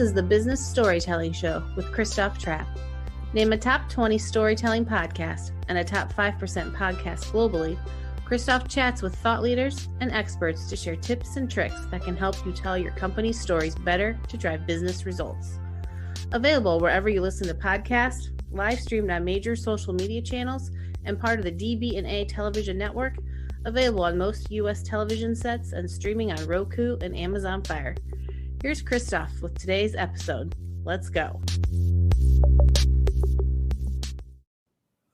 This is the Business Storytelling Show with Christoph Trapp. Name a top 20 storytelling podcast and a top 5% podcast globally. Christoph chats with thought leaders and experts to share tips and tricks that can help you tell your company's stories better to drive business results. Available wherever you listen to podcasts, live streamed on major social media channels, and part of the DB&A television network, available on most U.S. television sets and streaming on Roku and Amazon Fire. Here's Christoph with today's episode. Let's go.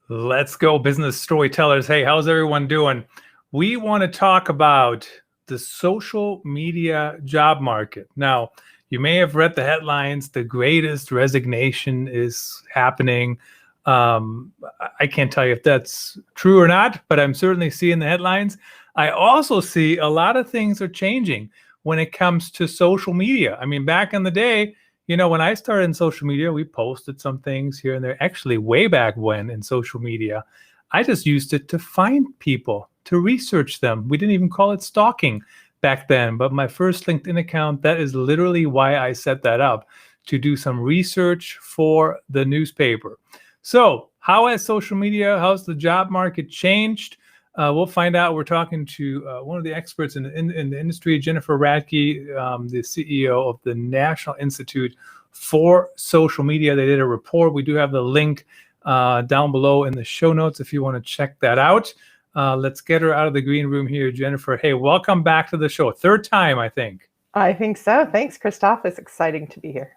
Let's go, business storytellers. Hey, how's everyone doing? We want to talk about the social media job market. Now, you may have read the headlines. The greatest resignation is happening. I can't tell you if that's true or not, but I'm certainly seeing the headlines. I also see a lot of things are changing when it comes to social media. I mean, back in the day, when I started in social media, we posted some things here and there. Actually, way back when in social media, I just used it to find people, to research them. We didn't even call it stalking back then. But my first LinkedIn account, that is literally why I set that up, to do some research for the newspaper. So how has social media, how's the job market changed? We'll find out. We're talking to one of the experts in the industry, Jennifer Radke, the CEO of the National Institute for Social Media. They did a report. We do have the link down below in the show notes if you want to check that out. Let's get her out of the green room here, Jennifer. Hey, welcome back to the show. Third time, I think. I think so. Thanks, Christoph. It's exciting to be here.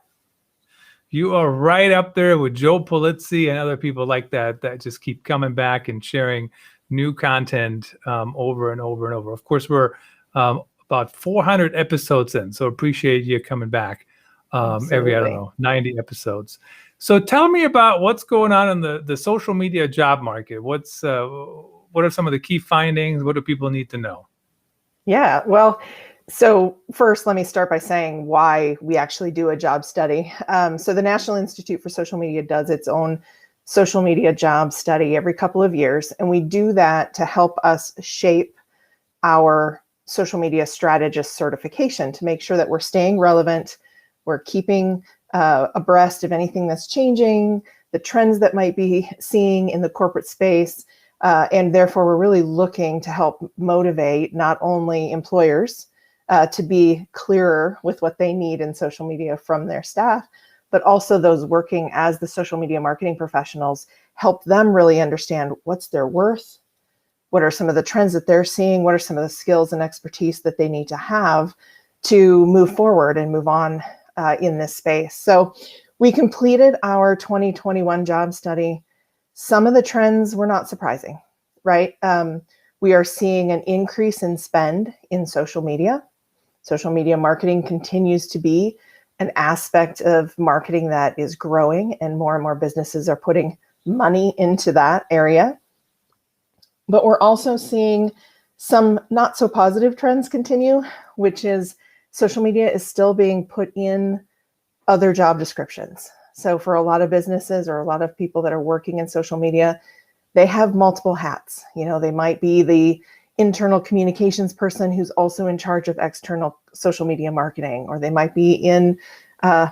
You are right up there with Joe Pulizzi and other people like that just keep coming back and sharing new content over and over and over. Of course, we're about 400 episodes in, so appreciate you coming back every, 90 episodes. So tell me about what's going on in the social media job market. What are some of the key findings? What do people need to know? Yeah, well, so first, let me start by saying why we actually do a job study. So the National Institute for Social Media does its own social media job study every couple of years. And we do that to help us shape our social media strategist certification to make sure that we're staying relevant, we're keeping abreast of anything that's changing, the trends that might be seeing in the corporate space. And therefore, we're really looking to help motivate not only employers to be clearer with what they need in social media from their staff, but also those working as the social media marketing professionals, help them really understand what's their worth, what are some of the trends that they're seeing, what are some of the skills and expertise that they need to have to move forward and move on in this space. So we completed our 2021 job study. Some of the trends were not surprising, right? We are seeing an increase in spend in social media. Social media marketing continues to be an aspect of marketing that is growing, and more businesses are putting money into that area. But we're also seeing some not so positive trends continue, which is social media is still being put in other job descriptions. So for a lot of businesses or a lot of people that are working in social media, they have multiple hats. They might be the internal communications person who's also in charge of external social media marketing, or they might be in an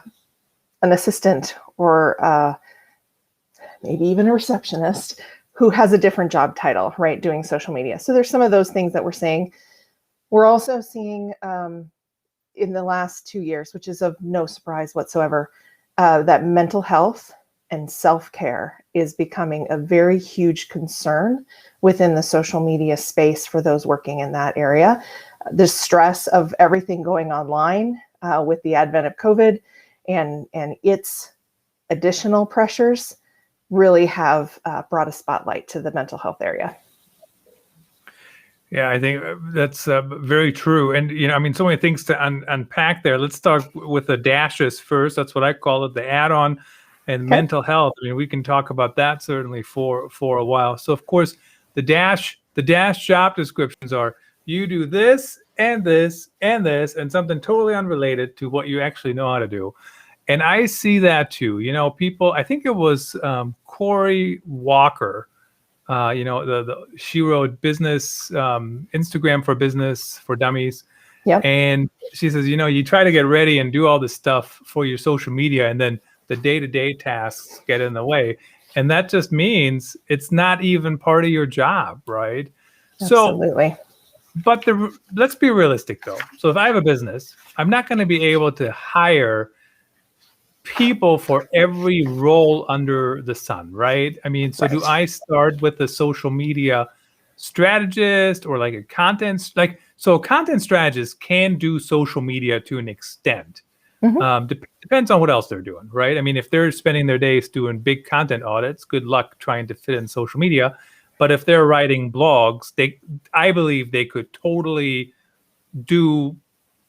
assistant or maybe even a receptionist who has a different job title, right, doing social media. So there's some of those things that we're seeing. We're also seeing in the last 2 years, which is of no surprise whatsoever, that mental health and self-care is becoming a very huge concern within the social media space for those working in that area. The stress of everything going online with the advent of COVID and its additional pressures really have brought a spotlight to the mental health area. Yeah, I think that's very true. And, so many things to unpack there. Let's start with the dashes first. That's what I call it, the add-on. And mental health. I mean, we can talk about that certainly for a while. So, of course, the dash job descriptions are you do this and this and this and something totally unrelated to what you actually know how to do. And I see that too. People. I think it was Corey Walker. She wrote business Instagram for Business for Dummies. Yep. And she says, you try to get ready and do all this stuff for your social media, and then the day-to-day tasks get in the way. And that just means it's not even part of your job, right? Absolutely. But let's be realistic, though. So if I have a business, I'm not going to be able to hire people for every role under the sun, right? I mean, so Right. do I start with a social media strategist or like a content, so a content strategist can do social media to an extent. Depends on what else they're doing, right? I mean, if they're spending their days doing big content audits, good luck trying to fit in social media. But if they're writing blogs, I believe they could totally do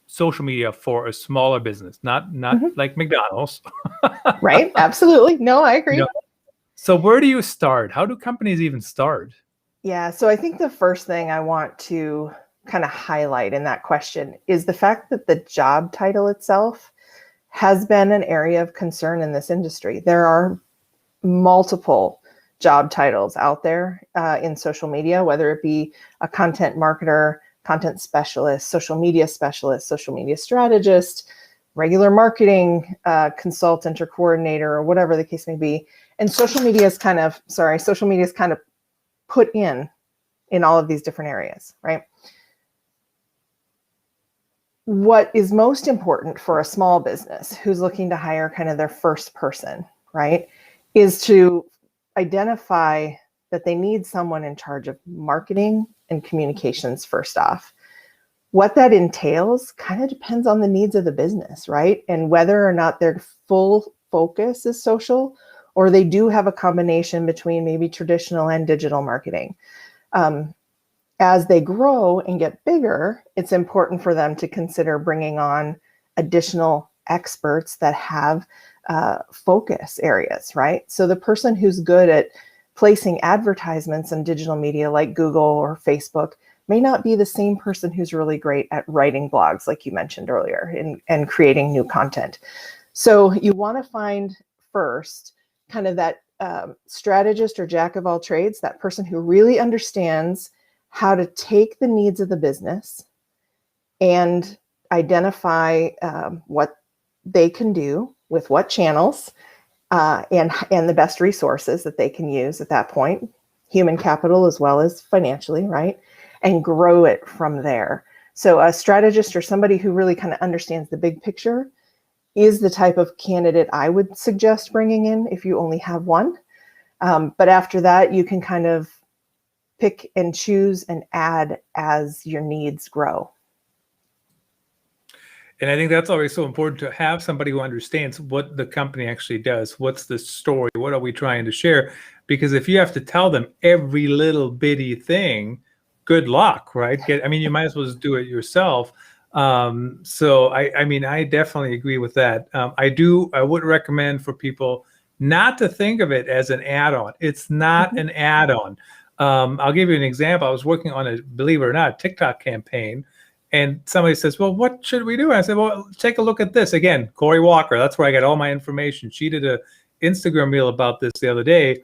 social media for a smaller business, not like McDonald's. Right. Absolutely. No, I agree. So where do you start? How do companies even start? Yeah. So I think the first thing I want to kind of highlight in that question is the fact that the job title itself has been an area of concern in this industry. There are multiple job titles out there in social media, whether it be a content marketer, content specialist, social media strategist, regular marketing consultant or coordinator, or whatever the case may be. And social media is kind of put in all of these different areas, right? What is most important for a small business who's looking to hire kind of their first person, right, is to identify that they need someone in charge of marketing and communications first off. What that entails kind of depends on the needs of the business, right? And whether or not their full focus is social, or they do have a combination between maybe traditional and digital marketing. As they grow and get bigger, it's important for them to consider bringing on additional experts that have focus areas, right? So the person who's good at placing advertisements in digital media like Google or Facebook may not be the same person who's really great at writing blogs, like you mentioned earlier, and creating new content. So you want to find first kind of that strategist or jack of all trades, that person who really understands how to take the needs of the business and identify what they can do with what channels and the best resources that they can use at that point, human capital as well as financially, right? And grow it from there. So a strategist or somebody who really kind of understands the big picture is the type of candidate I would suggest bringing in if you only have one. But after that, you can kind of pick and choose and add as your needs grow. And I think that's always so important to have somebody who understands what the company actually does. What's the story? What are we trying to share? Because if you have to tell them every little bitty thing, good luck, right? You might as well just do it yourself. So I definitely agree with that. I would recommend for people not to think of it as an add-on. It's not an add-on. I'll give you an example. I was working on a, believe it or not, TikTok campaign, and somebody says, well, what should we do? I said, well, take a look at this. Again, Corey Walker, that's where I got all my information. She did a Instagram reel about this the other day.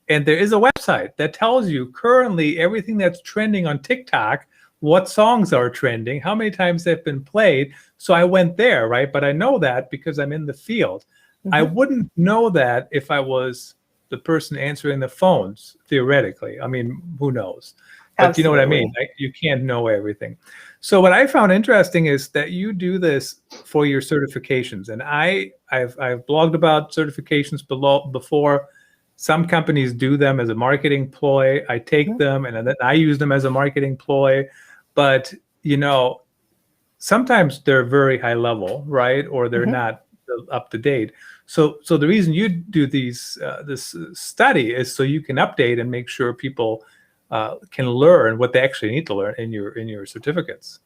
And there is a website that tells you currently everything that's trending on TikTok, what songs are trending, how many times they've been played. So I went there, right? But I know that because I'm in the field. I wouldn't know that if I was the person answering the phones, theoretically. I mean, who knows? But Absolutely. You know what I mean? You can't know everything. So what I found interesting is that you do this for your certifications. And I've blogged about certifications before. Some companies do them as a marketing ploy. I take them and then I use them as a marketing ploy. But, sometimes they're very high level, right? Or they're not up to date. So the reason you do this study is so you can update and make sure people can learn what they actually need to learn in your certificates.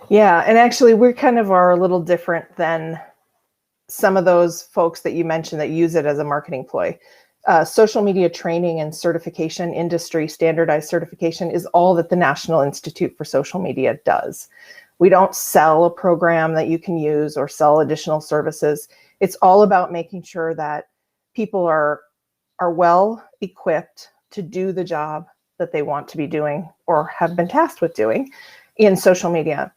Yeah, and actually we kind of are a little different than some of those folks that you mentioned that use it as a marketing ploy. Social media training and certification, industry standardized certification, is all that the National Institute for Social Media does. We don't sell a program that you can use or sell additional services. It's all about making sure that people are well equipped to do the job that they want to be doing or have been tasked with doing in social media.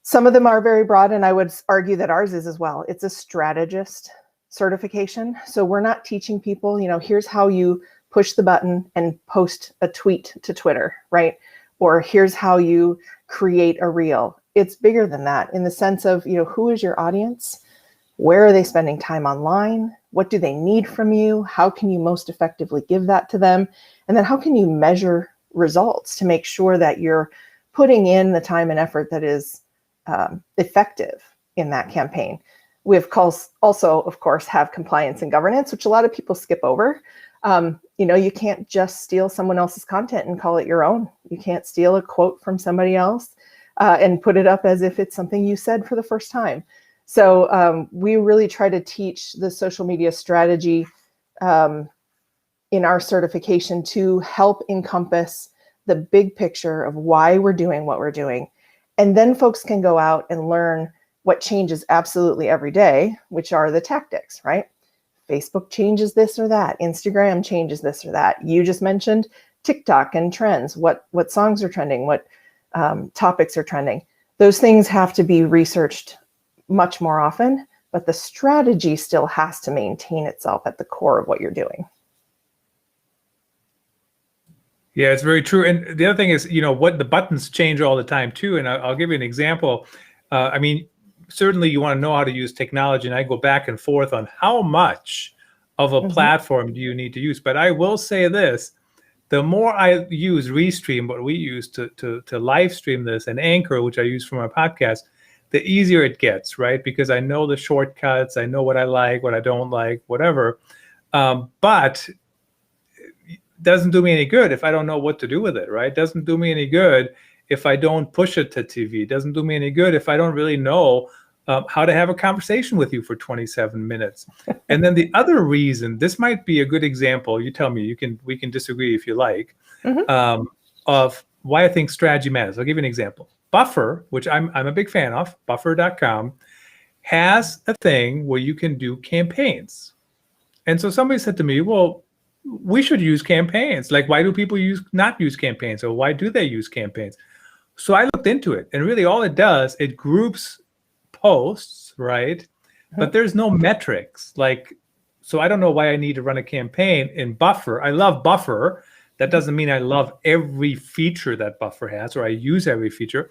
Some of them are very broad, and I would argue that ours is as well. It's a strategist certification. So we're not teaching people, here's how you push the button and post a tweet to Twitter, right? Or here's how you create a reel. It's bigger than that in the sense of, who is your audience? Where are they spending time online? What do they need from you? How can you most effectively give that to them? And then how can you measure results to make sure that you're putting in the time and effort that is effective in that campaign? We also, of course, have compliance and governance, which a lot of people skip over. You can't just steal someone else's content and call it your own. You can't steal a quote from somebody else and put it up as if it's something you said for the first time. So we really try to teach the social media strategy in our certification to help encompass the big picture of why we're doing what we're doing. And then folks can go out and learn what changes absolutely every day, which are the tactics, right? Facebook changes this or that. Instagram changes this or that. You just mentioned TikTok and trends, what songs are trending, what topics are trending. Those things have to be researched much more often, but the strategy still has to maintain itself at the core of what you're doing. Yeah, it's very true. And the other thing is, what the buttons change all the time too. And I'll give you an example. Certainly you want to know how to use technology, and I go back and forth on how much of a platform do you need to use. But I will say this, the more I use Restream, what we use to live stream this, and Anchor, which I use for my podcast, the easier it gets, right? Because I know the shortcuts, I know what I like, what I don't like, whatever. But it doesn't do me any good if I don't know what to do with it, right? It doesn't do me any good if I don't push it to TV. It doesn't do me any good if I don't really know how to have a conversation with you for 27 minutes. And then the other reason, this might be a good example, you tell me, we can disagree if you like, of why I think strategy matters. I'll give you an example. Buffer, which I'm a big fan of, buffer.com, has a thing where you can do campaigns. And so somebody said to me, well, we should use campaigns. Like, why do people not use campaigns? Or why do they use campaigns? So I looked into it, and really all it does, it groups posts, right? But there's no metrics. So I don't know why I need to run a campaign in Buffer. I love Buffer. That doesn't mean I love every feature that Buffer has, or I use every feature.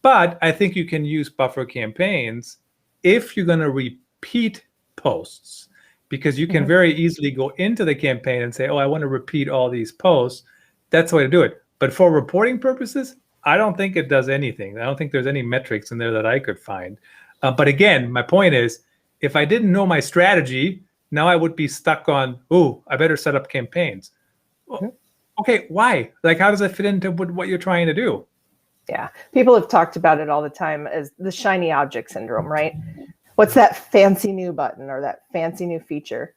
But I think you can use Buffer campaigns if you're going to repeat posts, because you can very easily go into the campaign and say, oh, I want to repeat all these posts. That's the way to do it. But for reporting purposes, I don't think it does anything. I don't think there's any metrics in there that I could find. But again, my point is, if I didn't know my strategy, now I would be stuck on, I better set up campaigns. Well, okay, why? How does it fit into what you're trying to do? Yeah, people have talked about it all the time as the shiny object syndrome, right? What's that fancy new button or that fancy new feature?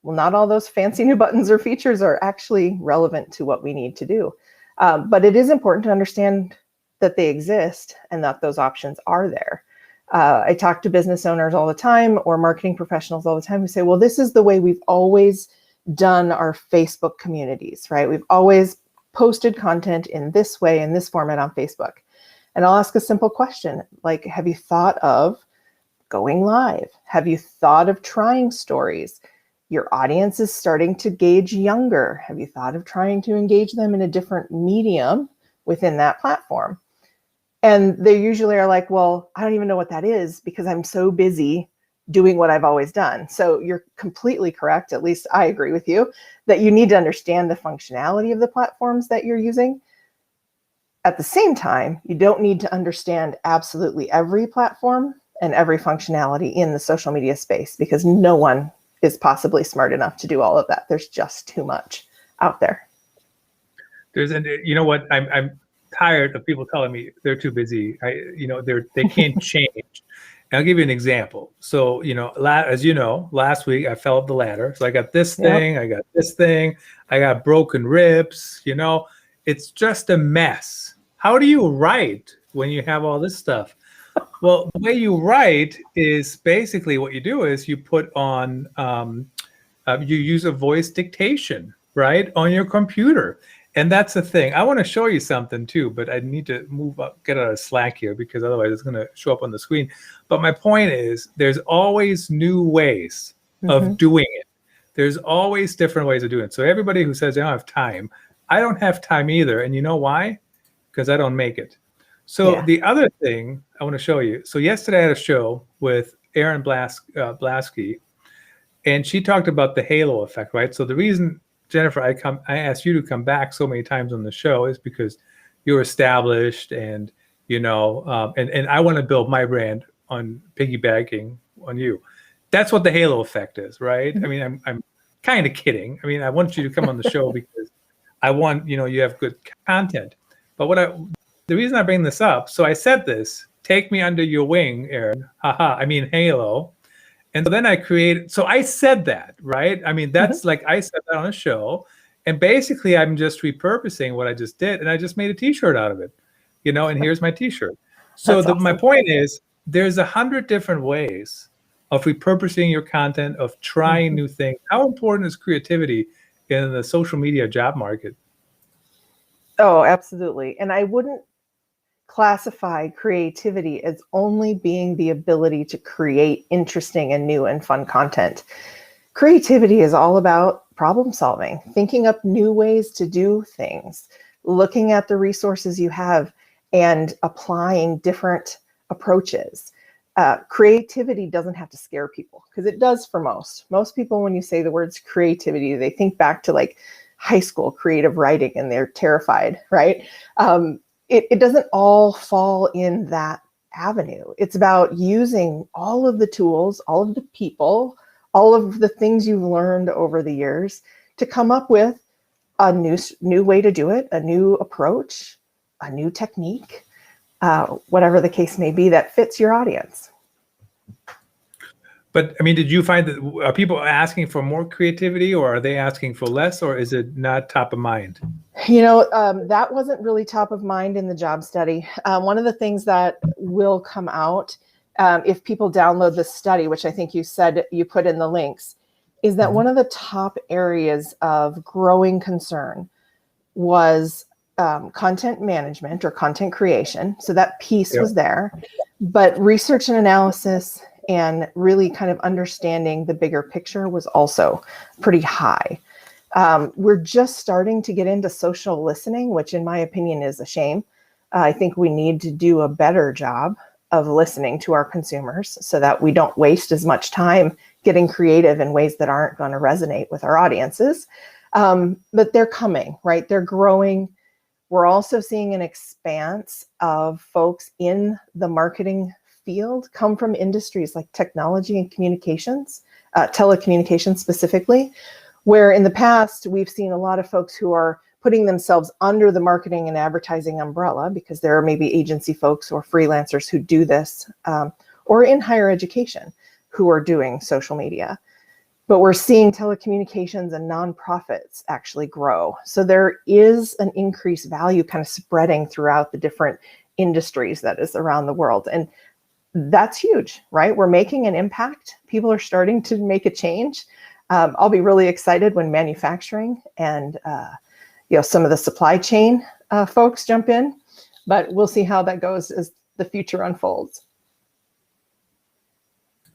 Well, not all those fancy new buttons or features are actually relevant to what we need to do. But it is important to understand that they exist and that those options are there. I talk to business owners all the time, or marketing professionals all the time, who say, well, this is the way we've always done our Facebook communities, right? We've always posted content in this way, in this format on Facebook. And I'll ask a simple question, like, have you thought of going live? Have you thought of trying stories? Your audience is starting to gauge younger. Have you thought of trying to engage them in a different medium within that platform? And they usually are like, well, I don't even know what that is because I'm so busy doing what I've always done. So you're completely correct. At least I agree with you that you need to understand the functionality of the platforms that you're using. At the same time, you don't need to understand absolutely every platform and every functionality in the social media space, because no one is possibly smart enough to do all of that. There's just too much out there. You know what? I'm tired of people telling me they're too busy. They can't change. And I'll give you an example. So, as you know, last week I fell up the ladder. So I got this thing, I got this thing, I got broken ribs. It's just a mess. How do you write when you have all this stuff? Well, the way you write is basically what you do is you put on, you use a voice dictation, right, on your computer. And that's the thing. I want to show you something too, but I need to move up, get out of Slack here, because otherwise it's going to show up on the screen. But my point is, there's always new ways of doing it. There's always different ways of doing it. So everybody who says they don't have time, I don't have time either. And you know why? Because I don't make it. So the other thing I want to show you. So yesterday I had a show with Erin Blasky, and she talked about the halo effect, right? So the reason, Jennifer, I asked you to come back so many times on the show is because you're established, and and I want to build my brand on piggybacking on you. That's what the halo effect is, right? I mean, I'm kind of kidding. I mean, I want you to come on the show because I want, you have good content. But the reason I bring this up, so I said this, take me under your wing, Erin. I mean, halo. And so then I said that, right? I mean, that's like, I said that on a show, and basically I'm just repurposing what I just did, and I just made a t-shirt out of it, and here's my t-shirt. So awesome. My point is, there's 100 different ways of repurposing your content, of trying new things. How important is creativity in the social media job market? Oh, absolutely. And I wouldn't classify creativity as only being the ability to create interesting and new and fun content. Creativity is all about problem solving, thinking up new ways to do things, looking at the resources you have and applying different approaches. Creativity doesn't have to scare people, because it does for most. Most people, when you say the words creativity, they think back to like high school creative writing and they're terrified, right? It doesn't all fall in that avenue. It's about using all of the tools, all of the people, all of the things you've learned over the years to come up with a new way to do it, a new approach, a new technique, whatever the case may be that fits your audience. But I mean, did you find that are people asking for more creativity, or are they asking for less, or is it not top of mind? That wasn't really top of mind in the job study. One of the things that will come out if people download the study, which I think you said you put in the links, is that one of the top areas of growing concern was content management or content creation. So that piece was there, but research and analysis and really kind of understanding the bigger picture was also pretty high. We're just starting to get into social listening, which in my opinion is a shame. I think we need to do a better job of listening to our consumers so that we don't waste as much time getting creative in ways that aren't going to resonate with our audiences. But they're coming, right? They're growing. We're also seeing an expanse of folks in the marketing field come from industries like technology and communications, telecommunications specifically, where in the past we've seen a lot of folks who are putting themselves under the marketing and advertising umbrella because there are maybe agency folks or freelancers who do this, or in higher education who are doing social media. But we're seeing telecommunications and nonprofits actually grow. So there is an increased value kind of spreading throughout the different industries that is around the world. And that's huge, right? We're making an impact. People are starting to make a change. I'll be really excited when manufacturing and some of the supply chain folks jump in, but we'll see how that goes as the future unfolds.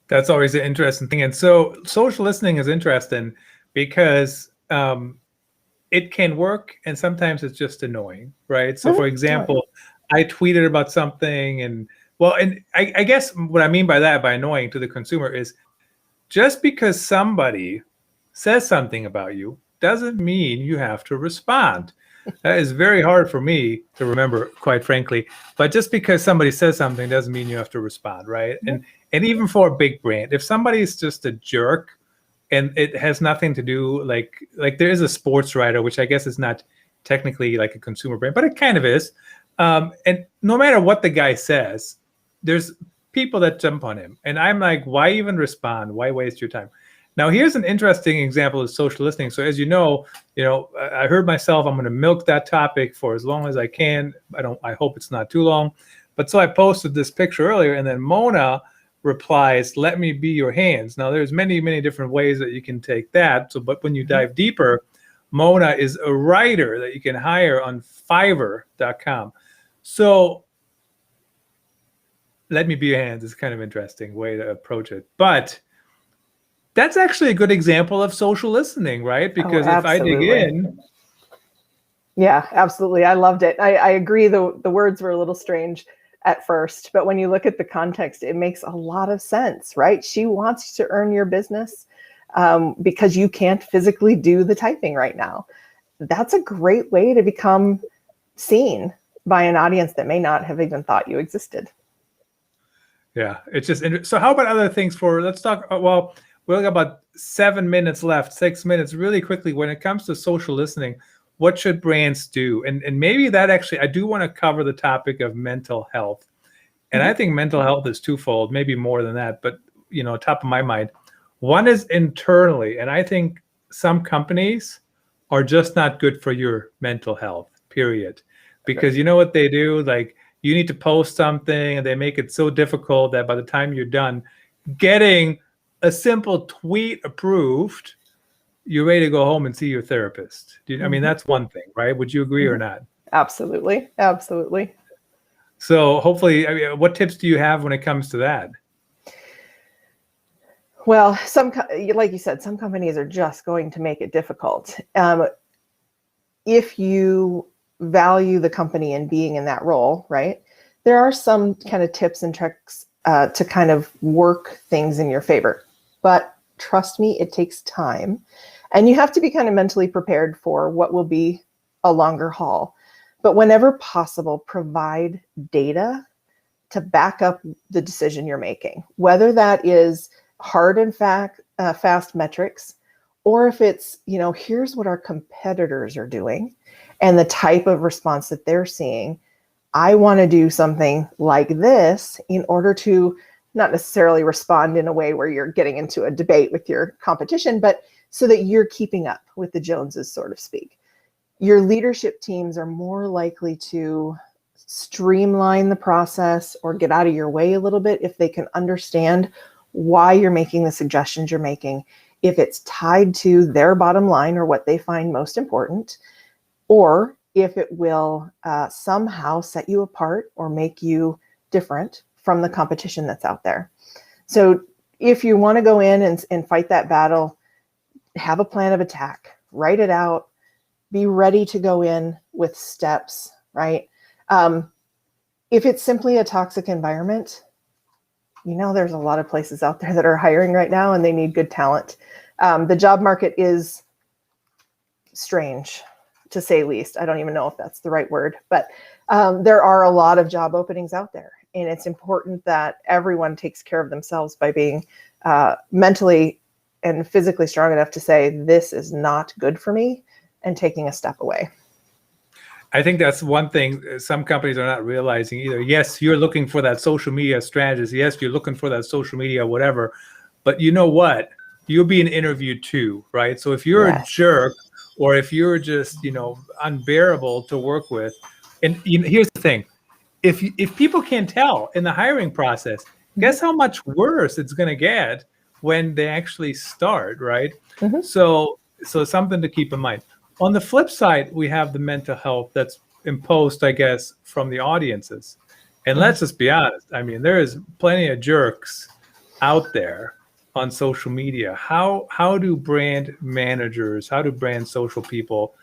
That's always an interesting thing. And so social listening is interesting because it can work and sometimes it's just annoying, right? So for example, I tweeted about something and I guess what I mean by that, by annoying to the consumer, is just because somebody says something about you doesn't mean you have to respond. That is very hard for me to remember, quite frankly. But just because somebody says something doesn't mean you have to respond, right? And even for a big brand, if somebody's just a jerk and it has nothing to do, like there is a sports writer, which I guess is not technically like a consumer brand, but it kind of is. And no matter what the guy says, there's people that jump on him. And I'm like, why even respond? Why waste your time? Now, here's an interesting example of social listening. So as you know, I heard myself, I'm going to milk that topic for as long as I can. I hope it's not too long. But so I posted this picture earlier, and then Mona replies, "Let me be your hands." Now, there's many, many different ways that you can take that. So, but when you dive deeper, Mona is a writer that you can hire on Fiverr.com. So let me be your hands. It's kind of interesting way to approach it. But that's actually a good example of social listening, right? Because if I dig in. Yeah, absolutely. I loved it. I agree. The words were a little strange at first, but when you look at the context, it makes a lot of sense, right? She wants to earn your business because you can't physically do the typing right now. That's a great way to become seen by an audience that may not have even thought you existed. Yeah, it's just so how about other things let's talk, well, we only got about 7 minutes left, 6 minutes, really quickly. When it comes to social listening, what should brands do? And maybe that actually, I do want to cover the topic of mental health. And I think mental health is twofold, maybe more than that, but top of my mind. One is internally, and I think some companies are just not good for your mental health, period. Because you know what they do? Like, you need to post something and they make it so difficult that by the time you're done getting a simple tweet approved, you're ready to go home and see your therapist. I mean, that's one thing, right? Would you agree or not? Absolutely. Absolutely. So hopefully, what tips do you have when it comes to that? Well, like you said, some companies are just going to make it difficult. If you value the company and being in that role, right, there are some kind of tips and tricks to kind of work things in your favor. But trust me, it takes time. And you have to be kind of mentally prepared for what will be a longer haul. But whenever possible, provide data to back up the decision you're making, whether that is hard and fast metrics, or if it's, here's what our competitors are doing and the type of response that they're seeing. I want to do something like this in order to not necessarily respond in a way where you're getting into a debate with your competition, but so that you're keeping up with the Joneses, so to speak. Your leadership teams are more likely to streamline the process or get out of your way a little bit if they can understand why you're making the suggestions you're making, if it's tied to their bottom line or what they find most important, or if it will somehow set you apart or make you different from the competition that's out there. So if you want to go in and fight that battle, have a plan of attack, write it out, be ready to go in with steps, right? If it's simply a toxic environment, there's a lot of places out there that are hiring right now and they need good talent. The job market is strange, to say least. I don't even know if that's the right word, but there are a lot of job openings out there. And it's important that everyone takes care of themselves by being mentally and physically strong enough to say, this is not good for me, and taking a step away. I think that's one thing some companies are not realizing either. Yes, you're looking for that social media strategist. Yes, you're looking for that social media, whatever. But you know what? You're being interviewed too, right? So if you're a jerk, or if you're just, unbearable to work with, and here's the thing. If people can't tell in the hiring process, guess how much worse it's going to get when they actually start, right? Mm-hmm. So something to keep in mind. On the flip side, we have the mental health that's imposed, I guess, from the audiences. And let's just be honest. I mean, there is plenty of jerks out there on social media. How do brand managers, how do brand social people,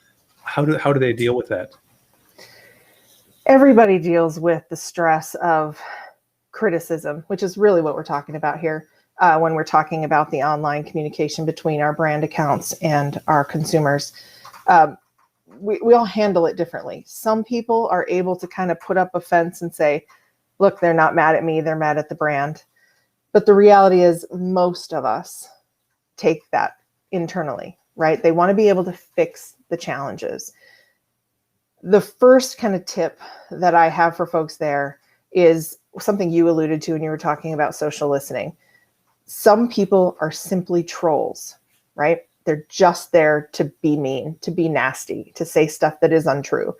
how do they deal with that? Everybody deals with the stress of criticism, which is really what we're talking about here when we're talking about the online communication between our brand accounts and our consumers. We all handle it differently. Some people are able to kind of put up a fence and say, look, they're not mad at me, they're mad at the brand. But the reality is most of us take that internally, right? They want to be able to fix the challenges. The first kind of tip that I have for folks there is something you alluded to when you were talking about social listening. Some people are simply trolls, right? They're just there to be mean, to be nasty, to say stuff that is untrue.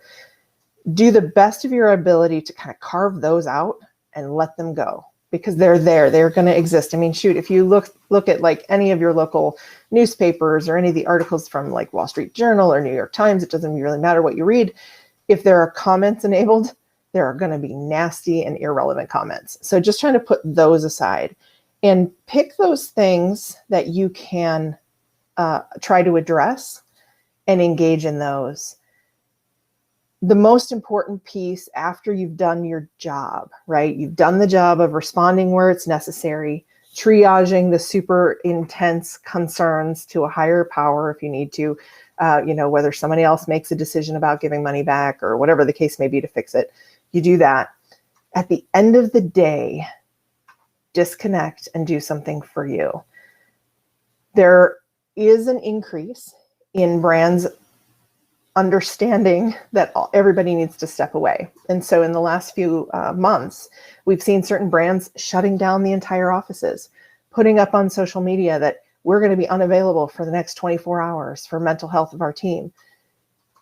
Do the best of your ability to kind of carve those out and let them go. because they're there. They're going to exist. I mean, shoot, if you look at like any of your local newspapers or any of the articles from like Wall Street Journal or New York Times, it doesn't really matter what you read. If there are comments enabled, there are going to be nasty and irrelevant comments. So just trying to put those aside and pick those things that you can try to address and engage in those. The most important piece after you've done your job, right? You've done the job of responding where it's necessary, triaging the super intense concerns to a higher power if you need to, whether somebody else makes a decision about giving money back or whatever the case may be to fix it. You do that. At the end of the day, disconnect and do something for you. There is an increase in brands understanding that everybody needs to step away. And so in the last few months, we've seen certain brands shutting down the entire offices, putting up on social media that we're going to be unavailable for the next 24 hours for mental health of our team.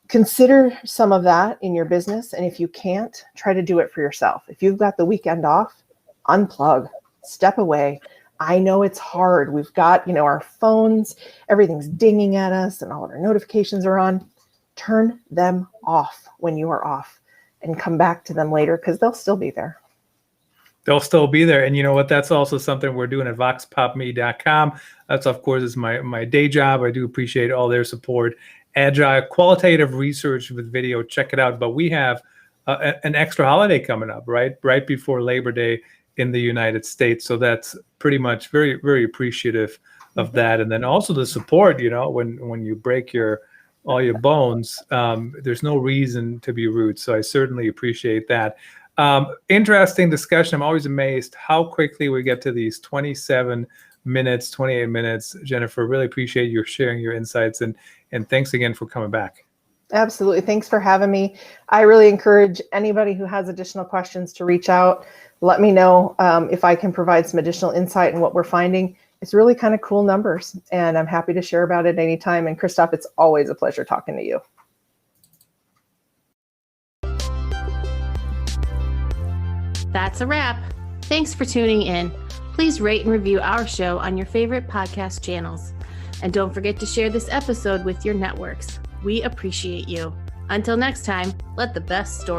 Consider some of that in your business. And if you can't, try to do it for yourself. If you've got the weekend off, unplug, step away. I know it's hard. We've got, our phones, everything's dinging at us and all of our notifications are on. Turn them off when you are off and come back to them later because they'll still be there. They'll still be there. And you know what? That's also something we're doing at voxpopme.com. That's, of course, is my day job. I do appreciate all their support. Agile qualitative research with video. Check it out. But we have an extra holiday coming up, right before Labor Day in the United States. So that's pretty much very, very appreciative of that. And then also the support, when you break all your bones, there's no reason to be rude. So I certainly appreciate that. Interesting discussion. I'm always amazed how quickly we get to these 28 minutes. Jennifer, really appreciate you sharing your insights and thanks again for coming back. Absolutely. Thanks for having me. I really encourage anybody who has additional questions to reach out. Let me know if I can provide some additional insight in what we're finding. It's really kind of cool numbers, and I'm happy to share about it anytime. And Christoph, it's always a pleasure talking to you. That's a wrap. Thanks for tuning in. Please rate and review our show on your favorite podcast channels. And don't forget to share this episode with your networks. We appreciate you. Until next time, let the best story